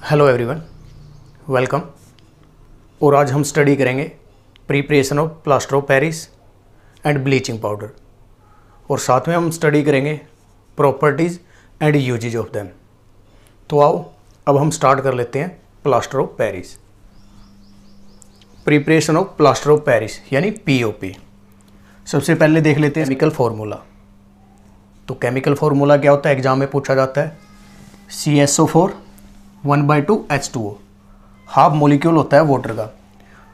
Hello everyone, welcome. और आज हम स्टडी करेंगे preparation of plaster of Paris and bleaching powder, और साथ में हम स्टडी करेंगे properties and uses of them. तो आओ अब हम स्टार्ट कर लेते हैं plaster of Paris. Preparation of plaster of Paris यानी पीओपी। सबसे पहले देख लेते हैं केमिकल फार्मूला। तो केमिकल फार्मूला क्या होता है, एग्जाम में पूछा जाता है। CSO4 1/2 H2O हाफ मॉलिक्यूल होता है वाटर का,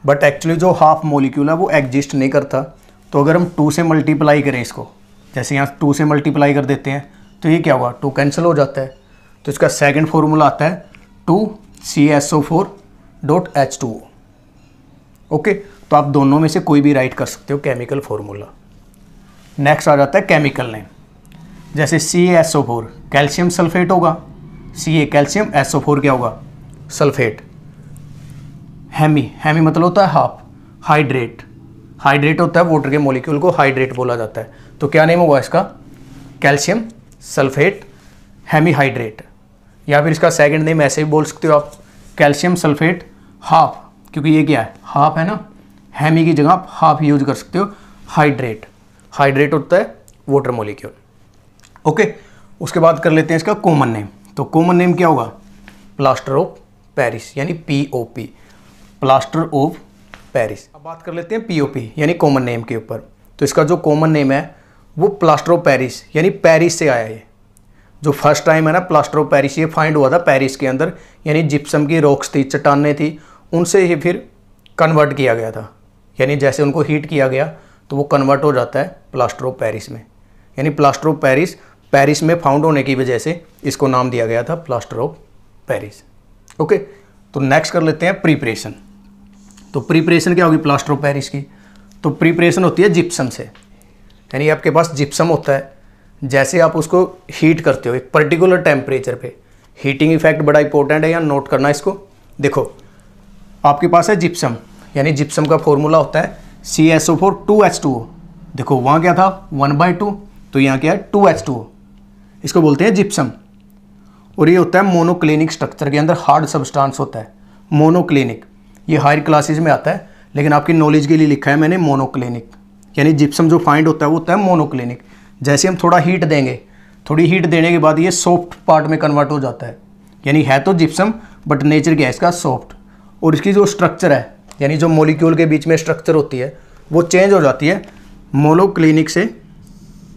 बट एक्चुअली जो हाफ मॉलिक्यूल है वो एग्जिस्ट नहीं करता। तो अगर हम 2 से मल्टीप्लाई करें इसको, जैसे यहाँ 2 से मल्टीप्लाई कर देते हैं तो ये क्या होगा, 2 कैंसिल हो जाता है। तो इसका सेकंड फार्मूला आता है 2CSO4.H2O। ओके, तो आप दोनों में से कोई भी राइट कर सकते हो केमिकल फार्मूला। नेक्स्ट आ जाता है केमिकल नेम। जैसे CaSO4 कैल्शियम सल्फेट होगा, Ca कैल्शियम, SO4 क्या होगा, सल्फेट। हेमी मतलब होता है हाफ। हाइड्रेट होता है वाटर के मॉलिक्यूल को हाइड्रेट बोला जाता है। तो क्या नेम होगा इसका, कैल्शियम सल्फेट हेमी हाइड्रेट। या फिर इसका सेकंड नेम ऐसे भी बोल सकते हो आप, कैल्शियम सल्फेट हाफ, क्योंकि ये क्या है, हाफ है ना। हेमी की जगह आप हाफ यूज कर सकते हो, हाइड्रेट होता है वाटर मॉलिक्यूल। ओके, उसके बाद कर लेते हैं इसका कॉमन नेम। तो कॉमन नेम क्या होगा, प्लास्टर ऑफ पेरिस यानी POP, प्लास्टर ऑफ पेरिस। अब बात कर लेते हैं POP यानी कॉमन नेम के ऊपर। तो इसका जो कॉमन नेम है वो प्लास्टर ऑफ पेरिस यानी पेरिस से आया है। जो फर्स्ट टाइम है ना प्लास्टर ऑफ पेरिस, ये फाइंड हुआ था पेरिस के अंदर, यानी जिप्सम की रॉक्स थी, चट्टानें थी, उनसे ही फिर कन्वर्ट किया गया था। यानी जैसे उनको हीट किया गया तो वो कन्वर्ट हो जाता है प्लास्टर ऑफ पेरिस में। यानी प्लास्टर ऑफ पेरिस में फाउंड होने की वजह से इसको नाम दिया गया था प्लास्टर ऑफ पेरिस। ओके, तो नेक्स्ट कर लेते हैं प्रिपरेशन। तो प्रिपरेशन क्या होगी प्लास्टर ऑफ पेरिस की, तो प्रिपरेशन होती है जिप्सम से। यानी आपके पास जिप्सम होता है, जैसे आप उसको हीट करते हो एक पर्टिकुलर टेम्परेचर पे। हीटिंग इफेक्ट बड़ा इंपॉर्टेंट है, यहाँ नोट करना इसको। देखो आपके पास है जिप्सम, यानी जिप्सम का फॉर्मूला होता है CSO4 2H2O। देखो वहाँ क्या था 1/2, तो यहाँ क्या है 2H2O। इसको बोलते हैं जिप्सम। और ये होता है मोनोक्लिनिक स्ट्रक्चर के अंदर हार्ड सब्सटेंस होता है, मोनोक्लिनिक। ये हायर क्लासेस में आता है, लेकिन आपकी नॉलेज के लिए लिखा है मैंने मोनोक्लिनिक। यानी जिप्सम जो फाइंड होता है वो होता है मोनोक्लिनिक। जैसे हम थोड़ा हीट देंगे, थोड़ी हीट देने के बाद ये सॉफ्ट पार्ट में कन्वर्ट हो जाता है। यानी है तो जिप्सम, बट नेचर क्या है इसका, सॉफ्ट। और इसकी जो स्ट्रक्चर है, यानी जो मॉलिक्यूल के बीच में स्ट्रक्चर होती है वो चेंज हो जाती है मोनोक्लिनिक से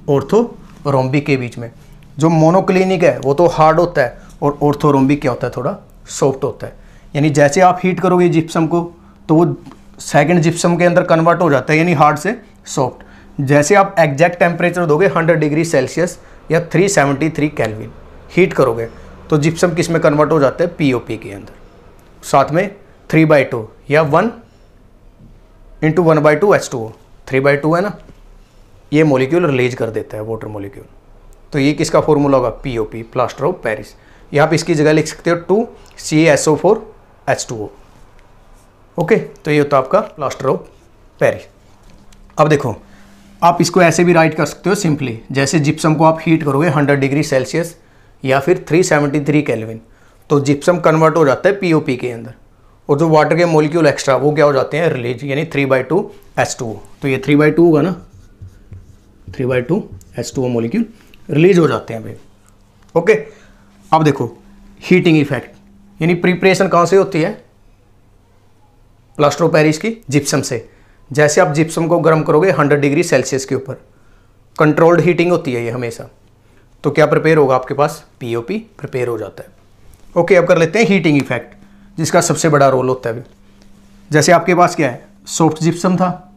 ऑर्थोरोम्बिक के बीच में। जो मोनोक्लिनिक है वो तो हार्ड होता है, और ऑर्थोरोम्बिक क्या होता है, थोड़ा सॉफ्ट होता है। यानी जैसे आप हीट करोगे जिप्सम को तो वो सेकंड जिप्सम के अंदर कन्वर्ट हो जाता है, यानी हार्ड से सॉफ्ट। जैसे आप एग्जैक्ट टेम्परेचर दोगे 100 डिग्री सेल्सियस या 373 केल्विन हीट करोगे तो जिप्सम किस में कन्वर्ट हो जाता है, POP के अंदर। साथ में 3/2 या 1 × 1/2 H2O, 3/2 है ना, ये मॉलिक्यूल रिलीज कर देता है वाटर मॉलिक्यूल। तो ये किसका फॉर्मूला होगा, POP, प्लास्टर ऑफ पेरिस। या आप इसकी जगह लिख सकते हो 2CSO4H2O। ओके, तो ये होता है आपका प्लास्टर ऑफ पेरिस। अब देखो आप इसको ऐसे भी राइट कर सकते हो सिंपली, जैसे जिप्सम को आप हीट करोगे 100 डिग्री सेल्सियस या फिर 373 केल्विन, तो जिप्सम कन्वर्ट हो जाता है POP के अंदर, और जो वाटर के मॉलिक्यूल एक्स्ट्रा वो क्या हो जाते हैं, रिलीज, यानी 3/2 H2O। तो ये 3/2 होगा ना, 3/2 H2O मॉलिक्यूल रिलीज हो जाते हैं भाई। ओके, अब देखो हीटिंग इफेक्ट, यानी प्रिपरेशन कहाँ से होती है, प्लास्टर ऑफ पेरिस की, जिप्सम से। जैसे आप जिप्सम को गर्म करोगे 100 डिग्री सेल्सियस के ऊपर, कंट्रोल्ड हीटिंग होती है ये हमेशा, तो क्या प्रिपेयर होगा आपके पास, POP प्रिपेयर हो जाता है। ओके, अब कर लेते हैं हीटिंग इफेक्ट, जिसका सबसे बड़ा रोल होता है। जैसे आपके पास क्या है, सॉफ्ट जिप्सम था,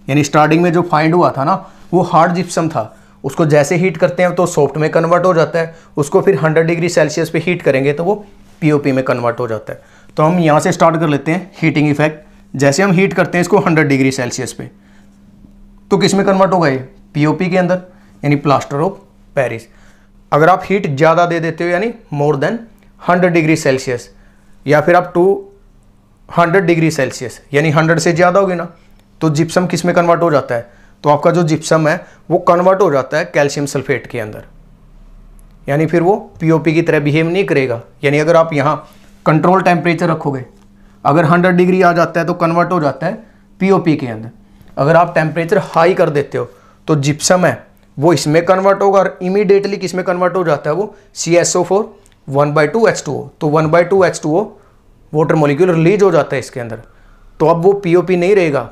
यानी स्टार्टिंग में जो फाइंड हुआ था ना वो हार्ड जिप्सम था। उसको जैसे हीट करते हैं तो सॉफ्ट में कन्वर्ट हो जाता है, उसको फिर 100 डिग्री सेल्सियस पे हीट करेंगे तो वो POP में कन्वर्ट हो जाता है। तो हम यहाँ से स्टार्ट कर लेते हैं हीटिंग इफेक्ट। जैसे हम हीट करते हैं इसको 100 डिग्री सेल्सियस पे, तो किस में कन्वर्ट होगा ये, POP के अंदर, यानी प्लास्टर ऑफ पेरिस। अगर आप हीट ज़्यादा दे देते हो, यानी मोर देन 100 डिग्री सेल्सियस, या फिर आप 200 डिग्री सेल्सियस, यानी 100 से ज़्यादा होगी ना, तो जिप्सम किस में कन्वर्ट हो जाता है, तो आपका जो जिप्सम है वो कन्वर्ट हो जाता है कैल्शियम सल्फेट के अंदर। यानी फिर वो POP की तरह बिहेव नहीं करेगा। यानी अगर आप यहाँ कंट्रोल टेम्परेचर रखोगे, अगर 100 डिग्री आ जाता है तो कन्वर्ट हो जाता है पीओपी के अंदर। अगर आप टेम्परेचर हाई कर देते हो तो जिप्सम है वो इसमें कन्वर्ट होगा और इमीडिएटली किस में कन्वर्ट हो जाता है वो CaSO4 1/2 H2O। तो 1/2 H2O वाटर मॉलिक्यूल रिलीज हो जाता है इसके अंदर, तो अब वो पीओपी नहीं रहेगा।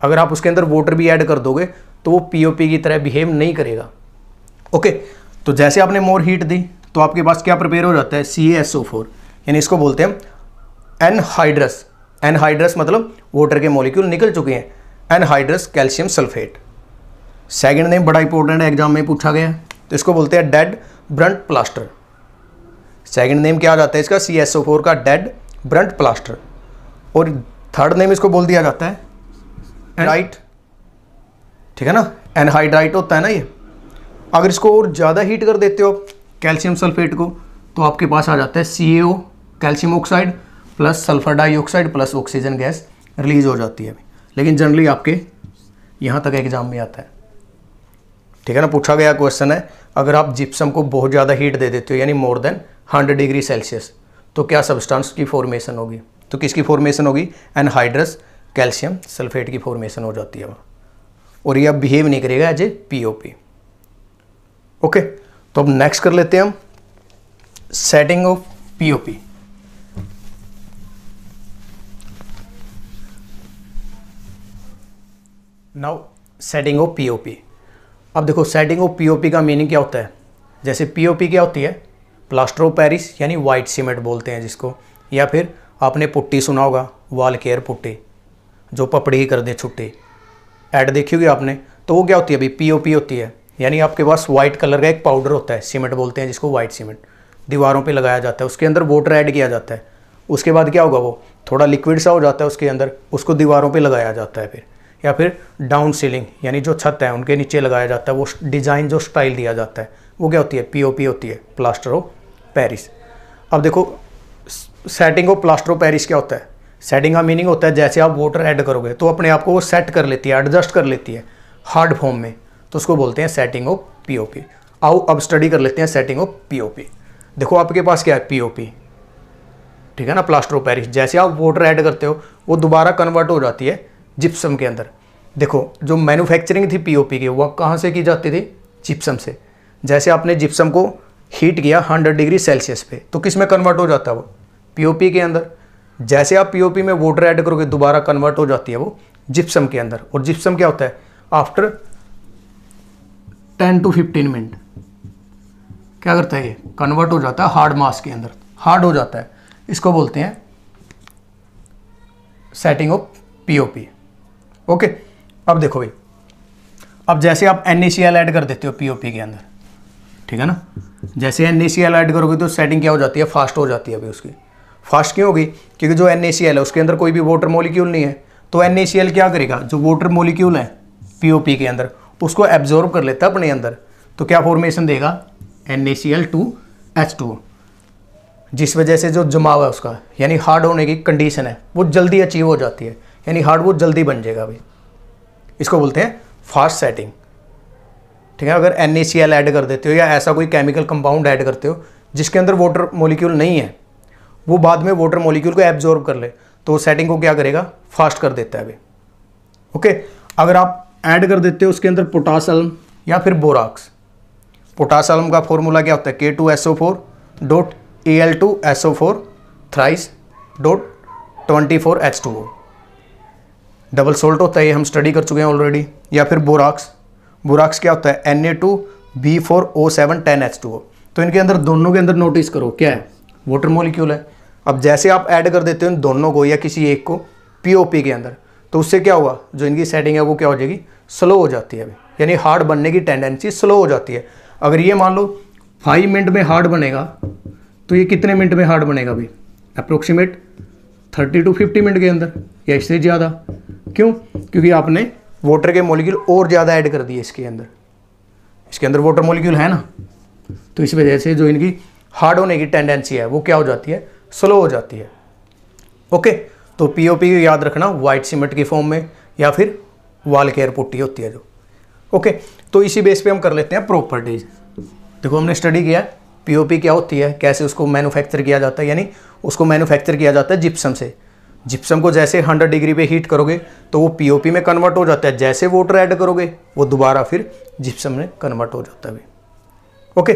अगर आप उसके अंदर वाटर भी ऐड कर दोगे तो वो पीओपी की तरह बिहेव नहीं करेगा। ओके, तो जैसे आपने मोर हीट दी तो आपके पास क्या प्रिपेयर हो जाता है CaSO4, यानी इसको बोलते हैं एनहाइड्रस। एनहाइड्रस मतलब वाटर के मॉलिक्यूल निकल चुके हैं, anhydrous calcium sulphate. Second name बड़ा इंपॉर्टेंट है, एग्जाम में पूछा गया, तो इसको बोलते हैं dead Brunt plaster. Second name क्या आ जाता है इसका, CaSO4 का डेड ब्रंट प्लास्टर। और थर्ड नेम इसको बोल दिया जाता है एनहाइड्राइट, ठीक है ना, एनहाइड्राइट होता है ना ये। अगर इसको और ज़्यादा हीट कर देते हो कैल्शियम सल्फेट को तो आपके पास आ जाता है CaO calcium oxide plus sulphur dioxide plus oxygen gas release हो जाती है। लेकिन जनरली आपके यहाँ तक एग्जाम में आता है, ठीक है ना। पूछा गया क्वेश्चन है, अगर आप जिप्सम को बहुत ज़्यादा हीट दे देते हो यानी मोर देन 100 डिग्री सेल्सियस तो क्या सब्सटेंस की फॉर्मेशन होगी, तो किसकी फॉर्मेशन होगी, एनहाइड्रस कैल्शियम सल्फेट की फॉर्मेशन हो जाती है वहाँ, और ये अब बिहेव नहीं करेगा एज ए पीओपी। ओके, तो अब नेक्स्ट कर लेते हैं हम setting of POP. Now setting of POP. अब देखो सेटिंग ऑफ पीओपी का मीनिंग क्या होता है। जैसे पीओपी क्या होती है, प्लास्टर ऑफ पेरिस यानी वाइट सीमेंट बोलते हैं जिसको, या फिर आपने पुट्टी सुना होगा वॉल केयर पुट्टी, जो पपड़ी ही कर दे छुट्टी, ऐड देखी होगी आपने, तो वो क्या होती है अभी, पीओपी होती है। यानी आपके पास वाइट कलर का एक पाउडर होता है, सीमेंट बोलते हैं जिसको, वाइट सीमेंट, दीवारों पे लगाया जाता है, उसके अंदर वाटर ऐड किया जाता है। उसके बाद क्या होगा, वो थोड़ा लिक्विड सा हो जाता है उसके अंदर, उसको दीवारों पे लगाया जाता है फिर, या फिर डाउन सीलिंग यानी जो छत है उनके नीचे लगाया जाता है। वो डिज़ाइन जो स्टाइल दिया जाता है वो क्या होती है, पीओपी होती है, प्लास्टर ऑफ पेरिस। अब देखो setting of plaster of Paris क्या होता है। सेटिंग का मीनिंग होता है जैसे आप वाटर ऐड करोगे तो अपने आप को वो सेट कर लेती है, एडजस्ट कर लेती है हार्ड फॉर्म में, तो उसको बोलते हैं सेटिंग ऑफ पीओपी। आओ अब स्टडी कर लेते हैं सेटिंग ऑफ पीओपी। देखो आपके पास क्या है, पीओपी, ठीक है ना, प्लास्टर ऑफ पेरिस। जैसे आप वाटर ऐड करते हो वो दोबारा कन्वर्ट हो जाती है जिप्सम के अंदर। देखो जो मैन्युफैक्चरिंग थी पीओपी की वो कहाँ से की जाती थी, जिप्सम से। जैसे आपने जिप्सम को हीट किया 100 डिग्री सेल्सियस पे तो किस में कन्वर्ट हो जाता है वो, पीओपी के अंदर। जैसे आप पीओपी में वाटर ऐड करोगे दोबारा कन्वर्ट हो जाती है वो जिप्सम के अंदर। और जिप्सम क्या होता है, आफ्टर 10 to 15 मिनट क्या करता है, ये कन्वर्ट हो जाता है हार्ड मास के अंदर, हार्ड हो जाता है। इसको बोलते हैं सेटिंग ऑफ पीओपी। ओके, अब देखो भाई, अब जैसे आप NaCl ऐड कर देते हो पीओपी के अंदर, ठीक है ना, जैसे NaCl ऐड करोगे तो सेटिंग क्या हो जाती है, फास्ट हो जाती है अभी उसकी। फास्ट क्यों होगी, क्योंकि जो NaCl है उसके अंदर कोई भी वाटर मॉलिक्यूल नहीं है, तो NaCl क्या करेगा, जो वाटर मॉलिक्यूल है पीओपी के अंदर उसको एब्जॉर्ब कर लेता है अपने अंदर, तो क्या फॉर्मेशन देगा, NaCl2H2O, जिस वजह से जो जमाव है उसका यानी हार्ड होने की कंडीशन है वो जल्दी अचीव हो जाती है, यानी हार्ड वो जल्दी बन जाएगा भाई। इसको बोलते हैं फास्ट सेटिंग, ठीक है। अगर NaCl ऐड कर देते हो या ऐसा कोई केमिकल कंपाउंड ऐड करते हो जिसके अंदर वाटर मॉलिक्यूल नहीं है, वो बाद में वाटर मॉलिक्यूल को एब्जॉर्ब कर ले तो सेटिंग को क्या करेगा, फास्ट कर देता है भाई। ओके, अगर आप ऐड कर देते हो उसके अंदर पोटासियम या फिर बोराक्स, पोटासियम का फॉर्मूला क्या होता है, K2SO4.Al2SO4 thrice dot 24H2O, double salt होता है, ये हम स्टडी कर चुके हैं ऑलरेडी। या फिर बोराक्स, बोराक्स क्या होता है, Na2B4O710H2O। तो इनके अंदर दोनों के अंदर नोटिस करो क्या है, वाटर मॉलिक्यूल है। अब जैसे आप ऐड कर देते हो इन दोनों को या किसी एक को पीओपी के अंदर, तो उससे क्या होगा, जो इनकी सेटिंग है वो क्या हो जाएगी, स्लो हो जाती है, यानी हार्ड बनने की टेंडेंसी स्लो हो जाती है। अगर ये मान लो 5 मिनट में हार्ड बनेगा तो ये कितने मिनट में हार्ड बनेगा भाई, अप्रोक्सीमेट 30 to 50 मिनट के अंदर या इससे ज़्यादा। क्यों, क्योंकि आपने वाटर के मॉलिक्यूल और ज़्यादा ऐड कर दिए इसके अंदर वाटर मॉलिक्यूल है ना, तो इस वजह से जो इनकी हार्ड होने की टेंडेंसी है वो क्या हो जाती है, स्लो हो जाती है। ओके, तो पीओपी को याद रखना वाइट सीमेंट की फॉर्म में या फिर वॉल केयर पुट्टी होती है जो। ओके, तो इसी बेस पे हम कर लेते हैं प्रॉपर्टीज। देखो हमने स्टडी किया पीओपी क्या होती है, कैसे उसको मैन्युफैक्चर किया जाता है, यानी उसको मैन्युफैक्चर किया जाता है जिप्सम से। जिप्सम को जैसे 100 डिग्री पे हीट करोगे तो वो पीओपी में कन्वर्ट हो जाता है, जैसे वाटर ऐड करोगे वो दोबारा फिर जिप्सम में कन्वर्ट हो जाता है। ओके,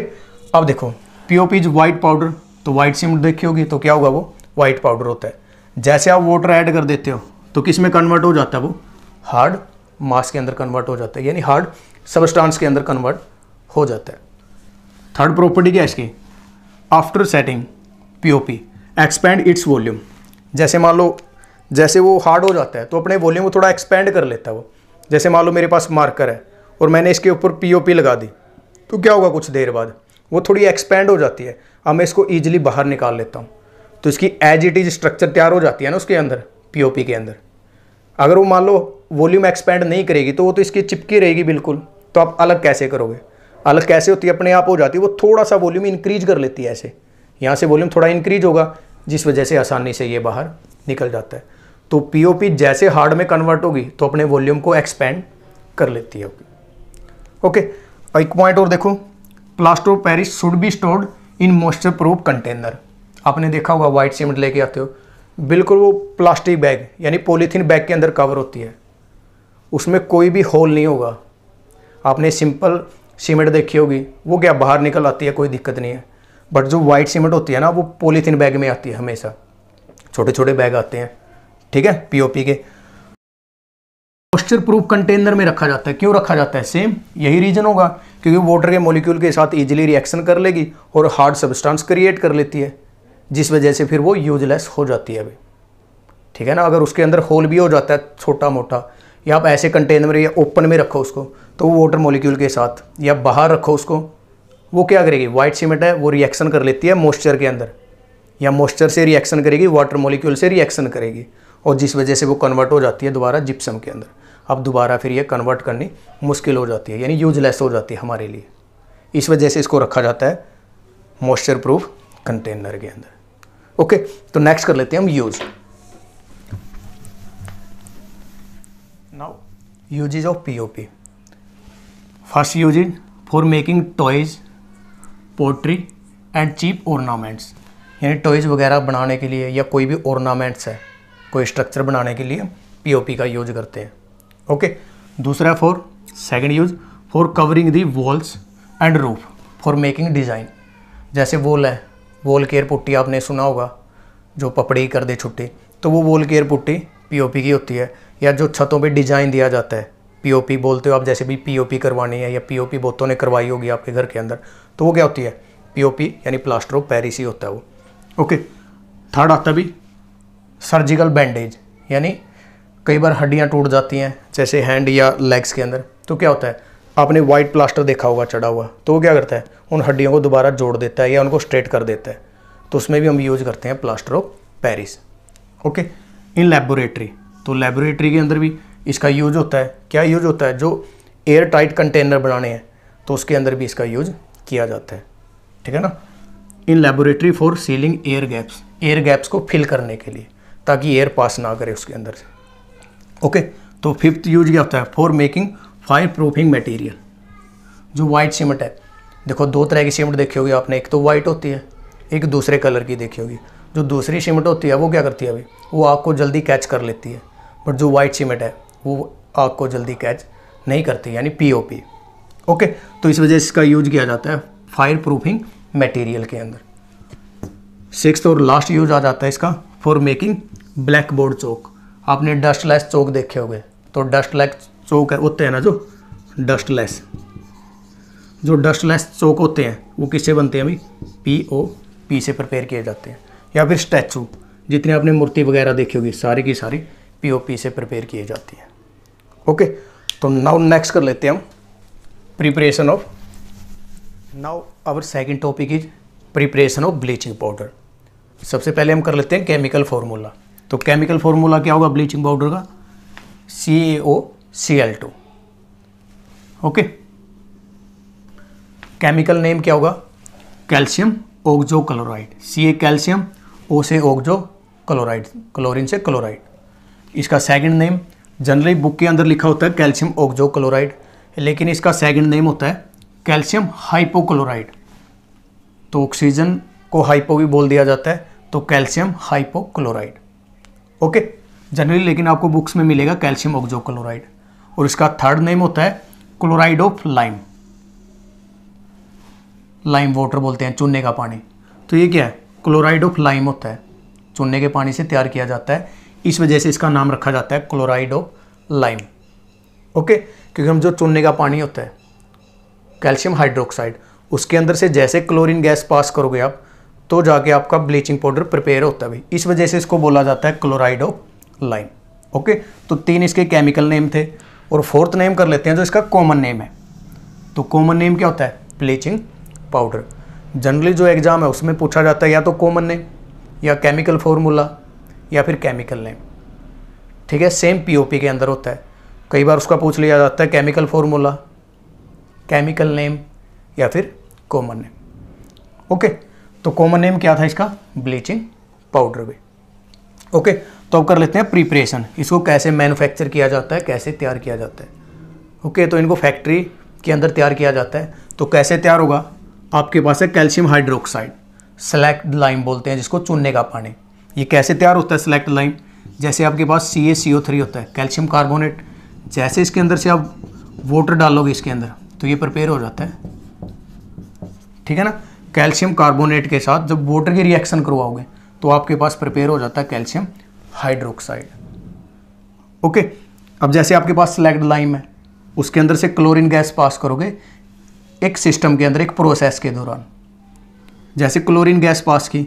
अब देखो पीओपी इज वाइट पाउडर, तो वाइट सीमेंट देखी होगी तो क्या होगा, वो वाइट पाउडर होता है। जैसे आप वाटर ऐड कर देते हो तो किस में कन्वर्ट हो जाता है, वो हार्ड मास के अंदर कन्वर्ट हो जाता है, यानी हार्ड सबस्टांस के अंदर कन्वर्ट हो जाता है। थर्ड प्रॉपर्टी क्या है इसकी, after setting POP expand its volume. जैसे मान लो जैसे वो हार्ड हो जाता है तो अपने वॉल्यूम को थोड़ा एक्सपेंड कर लेता है वो। जैसे मान लो मेरे पास मार्कर है और मैंने इसके ऊपर पीओपी लगा दी तो क्या होगा, कुछ देर बाद वो थोड़ी एक्सपेंड हो जाती है। अब मैं इसको ईजिली बाहर निकाल लेता हूँ तो इसकी एज इट इज स्ट्रक्चर तैयार हो जाती है ना उसके अंदर, पीओपी के अंदर। अगर वो मान लो वॉल्यूम एक्सपेंड नहीं करेगी तो वो तो इसकी चिपकी रहेगी बिल्कुल, तो आप अलग कैसे करोगे, अलग कैसे होती है, अपने आप हो जाती है। वो थोड़ा सा वॉल्यूम इंक्रीज कर लेती है, ऐसे यहाँ से वॉल्यूम थोड़ा इंक्रीज होगा जिस वजह से आसानी से ये बाहर निकल जाता है। तो पीओपी जैसे हार्ड में कन्वर्ट होगी तो अपने वॉल्यूम को एक्सपेंड कर लेती है। ओके, एक पॉइंट और देखो, plaster of Paris should be stored in moisture proof container. आपने देखा होगा वाइट सीमेंट लेके आते हो, बिल्कुल वो प्लास्टिक बैग यानी पॉलीथीन बैग के अंदर कवर होती है, उसमें कोई भी होल नहीं होगा। आपने सिंपल सीमेंट देखी होगी, वो क्या बाहर निकल आती है, कोई दिक्कत नहीं है। बट जो वाइट सीमेंट होती है ना, वो पॉलीथीन बैग में आती है, हमेशा छोटे छोटे बैग आते हैं, ठीक है, पीओपी के। मॉइस्चर प्रूफ कंटेनर में रखा जाता है। क्यों रखा जाता है, सेम यही रीजन होगा, क्योंकि वाटर के मॉलिक्यूल के साथ इजीली रिएक्शन कर लेगी और हार्ड सब्सटेंस क्रिएट कर लेती है, जिस वजह से फिर वो यूजलेस हो जाती है अभी, ठीक है ना। अगर उसके अंदर होल भी हो जाता है छोटा मोटा, या आप ऐसे कंटेनर में या ओपन में रखो उसको, तो वो वाटर मॉलिक्यूल के साथ, या बाहर रखो उसको, वो क्या करेगी, वाइट सीमेंट है वो रिएक्शन कर लेती है मॉइस्चर के अंदर, या मॉइस्चर से रिएक्शन करेगी, वाटर मॉलिक्यूल से रिएक्शन करेगी, और जिस वजह से वो कन्वर्ट हो जाती है दोबारा जिप्सम के अंदर। अब दोबारा फिर ये कन्वर्ट करनी मुश्किल हो जाती है, यानी यूजलेस हो जाती है हमारे लिए। इस वजह से इसको रखा जाता है मॉइस्चर प्रूफ कंटेनर के अंदर। ओके, तो नेक्स्ट कर लेते हैं हम use. Now uses of POP. First uses for making toys, pottery and cheap ornaments, यानी टॉयज वगैरह बनाने के लिए या कोई भी ऑर्नामेंट्स है, कोई स्ट्रक्चर बनाने के लिए पीओपी का यूज करते हैं। ओके, दूसरा for second use for covering the walls and roof for making design. जैसे वॉल है, वॉल केयर पुट्टी आपने सुना होगा, जो पपड़ी कर दे छुट्टी, तो वो वॉल केयर पुट्टी पीओपी की होती है। या जो छतों पे डिज़ाइन दिया जाता है, पीओपी बोलते हो आप, जैसे भी पीओपी करवानी है या पीओपी बहुतों ने करवाई होगी आपके घर के अंदर, तो वो क्या होती है, पीओपी यानी प्लास्टर ऑफ पेरिस ही होता है वो। ओके, थर्ड आता भी सर्जिकल बैंडेज, यानी कई बार हड्डियाँ टूट जाती हैं जैसे हैंड या लेग्स के अंदर, तो क्या होता है, आपने वाइट प्लास्टर देखा होगा चढ़ा हुआ, तो वो क्या करता है, उन हड्डियों को दोबारा जोड़ देता है या उनको स्ट्रेट कर देता है, तो उसमें भी हम यूज करते हैं plaster of Paris. Okay, in laboratory, तो लेबोरेटरी के अंदर भी इसका यूज होता है। क्या यूज होता है, जो एयर टाइट कंटेनर बनाने हैं तो उसके अंदर भी इसका यूज किया जाता है, ठीक है ना। In laboratory for ceiling air gaps, air gaps को फिल करने के लिए, ताकि एयर पास ना करे उसके अंदर से। ओके, तो फिफ्थ यूज क्या होता है, for making fire proofing material. जो वाइट सीमेंट है, देखो दो तरह की सीमेंट देखी होगी आपने, एक तो वाइट होती है, एक दूसरे कलर की देखी होगी। जो दूसरी सीमेंट होती है वो क्या करती है अभी, वो आग को जल्दी कैच कर लेती है, बट जो वाइट सीमेंट है वो आग को जल्दी कैच नहीं करती, यानी पीओपी। ओके, तो इस वजह से इसका यूज किया जाता है फायर प्रूफिंग मटेरियल के अंदर। सिक्स्थ और लास्ट यूज आ जाता है इसका फॉर मेकिंग ब्लैक बोर्ड चौक। आपने डस्टलेस चौक देखे होंगे, तो डस्टलेस चौक होते हैं ना, जो डस्टलेस चौक होते हैं वो किससे बनते हैं अभी, पीओपी से प्रिपेयर किए जाते हैं। या फिर स्टैचू, जितने आपने मूर्ति वगैरह देखी होगी सारी की सारी पीओपी से प्रिपेयर किए जाती हैं। ओके, तो नाउ नेक्स्ट कर लेते हैं हम preparation of. Now our second topic is preparation of bleaching powder. सबसे पहले हम कर लेते हैं केमिकल फार्मूला। तो केमिकल फार्मूला क्या होगा ब्लीचिंग पाउडर का, CaOCl2। ओके, केमिकल नेम क्या होगा, calcium oxo chloride. Ca calcium, O से ऑक्सो क्लोराइड, क्लोरीन से क्लोराइड। इसका सेकंड नेम जनरली बुक के अंदर लिखा होता है कैल्शियम ऑक्सो क्लोराइड, लेकिन इसका सेकंड नेम होता है कैल्शियम हाइपोक्लोराइड। तो ऑक्सीजन को हाइपो भी बोल दिया जाता है, तो कैल्शियम हाइपोक्लोराइड। ओके, जनरली लेकिन आपको बुक्स में मिलेगा कैल्शियम ऑक्सोक्लोराइड। और इसका थर्ड नेम होता है chloride of lime. Lime water बोलते हैं, चूने का पानी। तो ये क्या है, क्लोराइड ऑफ लाइम होता है, चूने के पानी से तैयार किया जाता है, इस वजह से इसका नाम रखा जाता है क्लोराइड ऑफ लाइम। ओके, क्योंकि हम जो चूने का पानी होता है कैल्शियम हाइड्रोक्साइड, उसके अंदर से जैसे क्लोरीन गैस पास करोगे आप, तो जाके आपका ब्लीचिंग पाउडर प्रिपेयर होता है भाई, इस वजह से इसको बोला जाता है क्लोराइड ऑफ लाइम। ओके, तो 3 इसके केमिकल नेम थे। और फोर्थ नेम कर लेते हैं जो इसका कॉमन नेम है। तो कॉमन नेम क्या होता है, ब्लीचिंग पाउडर। जनरली जो एग्जाम है उसमें पूछा जाता है या तो कॉमन नेम या केमिकल फॉर्मूला या फिर केमिकल नेम। ठीक है, सेम पीओपी के अंदर होता है। कई बार उसका पूछ लिया जाता है केमिकल फॉर्मूला, केमिकल नेम या फिर कॉमन नेम। ओके, तो कॉमन नेम क्या था इसका, ब्लीचिंग पाउडर भी। ओके, तो अब कर लेते हैं प्रिपरेशन, इसको कैसे मैन्युफैक्चर किया जाता है, कैसे तैयार किया जाता है। ओके, तो इनको फैक्ट्री के अंदर तैयार किया जाता है। तो कैसे तैयार होगा, आपके पास है कैल्शियम हाइड्रोक्साइड, सेलेक्ट लाइम बोलते हैं जिसको, चूने का पानी। ये कैसे तैयार होता है सेलेक्ट लाइम, जैसे आपके पास CaCO3 होता है, कैल्शियम कार्बोनेट, जैसे इसके अंदर से आप वाटर डालोगे इसके अंदर तो ये प्रिपेयर हो जाता है। ठीक है ना, कैल्शियम कार्बोनेट के साथ जब वाटर की रिएक्शन करवाओगे तो आपके पास प्रिपेयर हो जाता है कैल्शियम हाइड्रोक्साइड। ओके, अब जैसे आपके पास सेलेक्ट लाइम है, उसके अंदर से क्लोरीन गैस पास करोगे एक सिस्टम के अंदर, एक प्रोसेस के दौरान। जैसे क्लोरीन गैस पास की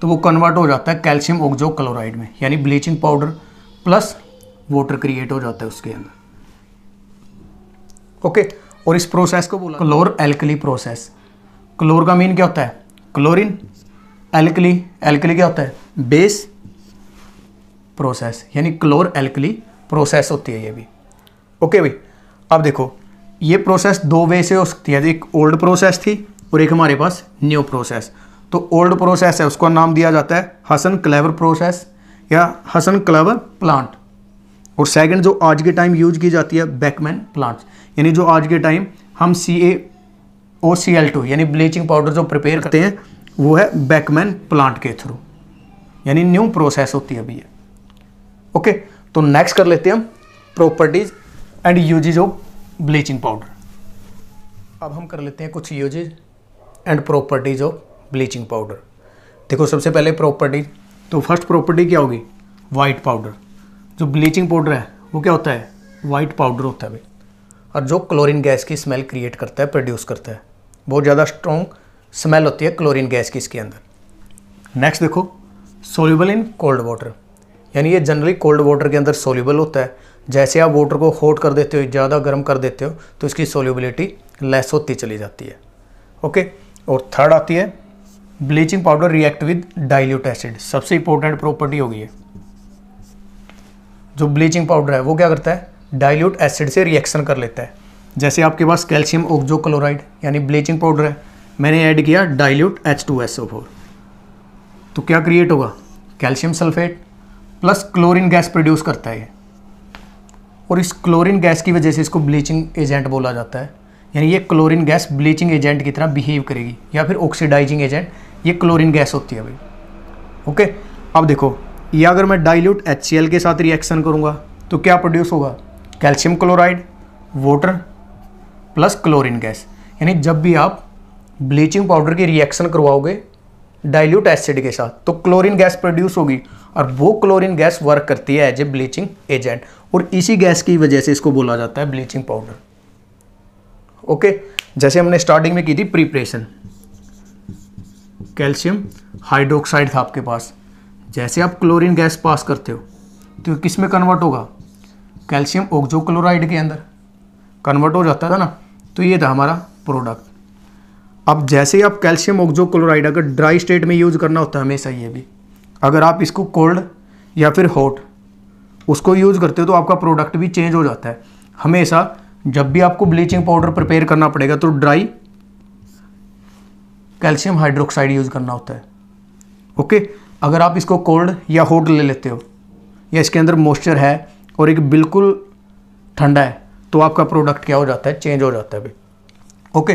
तो वो कन्वर्ट हो जाता है कैल्शियम ऑक्सोक्लोराइड में, यानी bleaching powder plus water create हो जाता है उसके अंदर। ओके, और इस प्रोसेस को बोला क्लोर एल्कली प्रोसेस। क्लोर का मीन क्या होता है, क्लोरीन, एल्कली, एल्कली क्या होता है, बेस, प्रोसेस, यानी क्लोर एल्कली प्रोसेस होती है ये भी। ओके भाई, अब देखो ये प्रोसेस 2 वे से हो सकती है, एक ओल्ड प्रोसेस थी और एक हमारे पास न्यू प्रोसेस। तो ओल्ड प्रोसेस है उसको नाम दिया जाता है हसन क्लेवर प्रोसेस या हसन क्लेवर प्लांट। और सेकंड जो आज के टाइम यूज की जाती है बेकमैन प्लांट, यानी जो आज के टाइम हम CaOCl2 यानी ब्लीचिंग पाउडर जो प्रिपेयर करते हैं वो है बेकमैन प्लांट के थ्रू, यानी न्यू प्रोसेस होती है अभी ये। ओके, तो नेक्स्ट कर लेते हैं हम properties and uses of bleaching powder. अब हम कर लेते हैं कुछ uses and properties of bleaching powder. देखो सबसे पहले प्रॉपर्टीज, तो फर्स्ट प्रॉपर्टी क्या होगी, वाइट पाउडर। जो ब्लीचिंग पाउडर है वो क्या होता है, वाइट पाउडर होता है भाई, और जो क्लोरीन गैस की स्मेल क्रिएट करता है, प्रोड्यूस करता है। बहुत ज़्यादा स्ट्रॉन्ग स्मेल होती है क्लोरीन गैस की इसके अंदर। नेक्स्ट देखो, सोल्यूबल इन कोल्ड वाटर, यानी ये जनरली कोल्ड वाटर के अंदर सोल्यूबल होता है। जैसे आप वाटर को हॉट कर देते हो, ज़्यादा गर्म कर देते हो, तो इसकी सोल्यूबिलिटी लेस होती चली जाती है। ओके, और थर्ड आती है bleaching powder react with dilute acid. सबसे इंपॉर्टेंट प्रॉपर्टी होगी है, जो ब्लीचिंग पाउडर है वो क्या करता है, डाइल्यूट एसिड से रिएक्शन कर लेता है। जैसे आपके पास कैल्शियम ऑक्सोक्लोराइड यानी ब्लीचिंग पाउडर है, मैंने ऐड किया डाइल्यूट H2SO4, तो क्या क्रिएट होगा, calcium sulphate plus chlorine gas produce करता है। और इस क्लोरीन गैस की वजह से इसको ब्लीचिंग एजेंट बोला जाता है, यानी ये क्लोरीन गैस ब्लीचिंग एजेंट की तरह बिहेव करेगी, या फिर ऑक्सीडाइजिंग एजेंट ये क्लोरीन गैस होती है भाई। ओके, अब देखो ये अगर मैं डाइल्यूट HCl के साथ रिएक्शन करूँगा तो क्या प्रोड्यूस होगा, calcium chloride, water plus chlorine gas. यानी जब भी आप ब्लीचिंग पाउडर की रिएक्शन करवाओगे डाइल्यूट एसिड के साथ तो क्लोरीन गैस प्रोड्यूस होगी, और वो क्लोरीन गैस वर्क करती है एज ए ब्लीचिंग एजेंट, और इसी गैस की वजह से इसको बोला जाता है ब्लीचिंग पाउडर। ओके, जैसे हमने स्टार्टिंग में की थी प्रिपरेशन, कैल्शियम हाइड्रोक्साइड था आपके पास, जैसे आप क्लोरीन गैस पास करते हो तो किस में कन्वर्ट होगा, कैल्शियम ऑक्सोक्लोराइड के अंदर कन्वर्ट हो जाता था ना, तो ये था हमारा प्रोडक्ट। अब जैसे ही आप कैल्शियम ऑक्सोक्लोराइड अगर ड्राई स्टेट में यूज़ करना होता है हमेशा, ये भी अगर आप इसको कोल्ड या फिर हॉट उसको यूज़ करते हो तो आपका प्रोडक्ट भी चेंज हो जाता है। हमेशा जब भी आपको ब्लीचिंग पाउडर प्रिपेयर करना पड़ेगा तो ड्राई कैल्शियम हाइड्रोक्साइड यूज़ करना होता है। ओके, अगर आप इसको कोल्ड या हॉट ले लेते हो या इसके अंदर मॉइस्चर है और एक बिल्कुल ठंडा है तो आपका प्रोडक्ट क्या हो जाता है, चेंज हो जाता है भाई। ओके,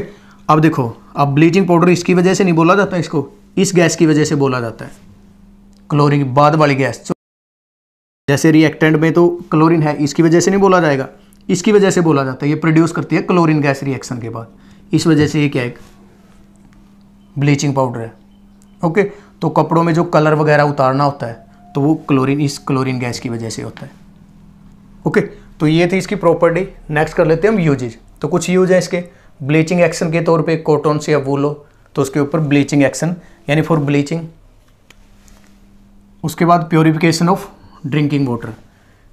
अब देखो, अब ब्लीचिंग पाउडर इसकी वजह से नहीं बोला जाता, इसको इस गैस की वजह से बोला जाता है, क्लोरीन बाद वाली गैस। जैसे रिएक्टेंट में तो क्लोरीन है, इसकी वजह से नहीं बोला जाएगा, इसकी वजह से बोला जाता है। ये प्रोड्यूस करती है क्लोरीन गैस रिएक्शन के बाद, इस वजह से ये क्या है, ब्लीचिंग पाउडर है। ओके, तो कपड़ों में जो कलर वगैरह उतारना होता है तो वो क्लोरीन, इस क्लोरीन गैस की वजह से होता है। ओके, तो ये थी इसकी प्रॉपर्टी। नेक्स्ट कर लेते हैं हम यूजेज। तो कुछ यूज है इसके, ब्लीचिंग एक्शन के तौर पे कॉटन से या वूल हो तो उसके ऊपर ब्लीचिंग एक्शन यानी फॉर ब्लीचिंग। उसके बाद प्योरिफिकेशन ऑफ ड्रिंकिंग वाटर,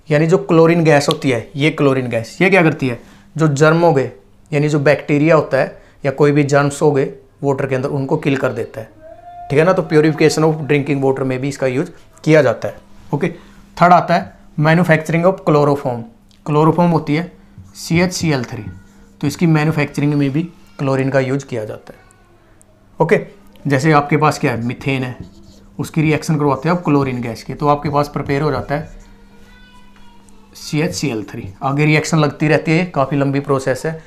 यानी जो क्लोरीन गैस होती है, ये क्लोरीन गैस ये क्या करती है, जो जर्म हो गए यानी जो बैक्टीरिया होता है या कोई भी जर्म्स हो गए वाटर के अंदर, उनको किल कर देता है। ठीक है ना, तो प्योरिफिकेशन ऑफ ड्रिंकिंग वाटर में भी इसका यूज किया जाता है। ओके, थर्ड आता है मैन्युफैक्चरिंग ऑफ क्लोरोफॉर्म। क्लोरोफॉर्म होती है CHCl3, तो इसकी मैन्युफैक्चरिंग में भी क्लोरीन का यूज किया जाता है। ओके, जैसे आपके पास क्या है, मीथेन है, उसकी रिएक्शन करवाते हैं आप क्लोरीन गैस की, तो आपके पास प्रिपेयर हो जाता है CHCl3। आगे रिएक्शन लगती रहती है, काफ़ी लंबी प्रोसेस है,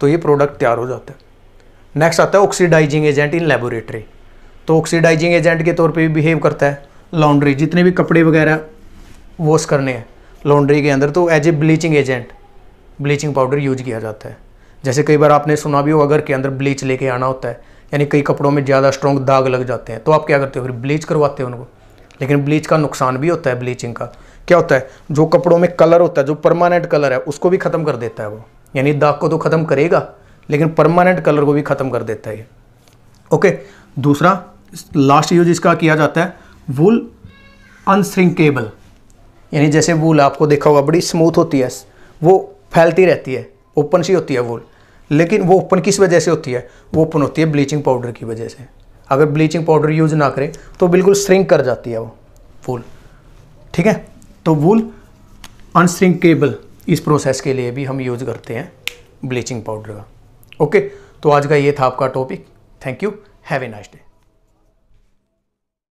तो ये प्रोडक्ट तैयार हो जाता है। नेक्स्ट आता है ऑक्सीडाइजिंग एजेंट इन लेबोरेटरी। तो ऑक्सीडाइजिंग एजेंट के तौर पे भी बिहेव करता है लॉन्ड्री, जितने भी कपड़े वगैरह वॉश करने हैं लॉन्ड्री के अंदर, तो as a bleaching agent bleaching powder use किया जाता है। जैसे कई बार आपने सुना भी हो, अगर के अंदर ब्लीच लेके आना होता है, यानी कई कपड़ों में ज़्यादा स्ट्रॉन्ग दाग लग जाते हैं, तो आप क्या करते हो, फिर ब्लीच करवाते हो उनको। लेकिन ब्लीच का नुकसान भी होता है, ब्लीचिंग का क्या होता है, जो कपड़ों में कलर होता है, जो परमानेंट कलर है, उसको भी ख़त्म कर देता है वो, यानी दाग को तो ख़त्म करेगा लेकिन परमानेंट कलर को भी ख़त्म कर देता है ये। ओके, दूसरा लास्ट यूज इसका किया जाता है वूल अनश्रिंकेबल, यानी जैसे वूल आपको देखा होगा बड़ी स्मूथ होती है, वो फैलती रहती है, ओपन सी होती है वूल, लेकिन वो ओपन किस वजह से होती है, वो ओपन होती है ब्लीचिंग पाउडर की वजह से। अगर ब्लीचिंग पाउडर यूज ना करें तो बिल्कुल श्रिंक कर जाती है वो वूल। ठीक है, तो वूल अनश्रिंकेबल, इस प्रोसेस के लिए भी हम यूज करते हैं ब्लीचिंग पाउडर का। ओके, तो आज का ये था आपका topic. Thank you, have a nice day.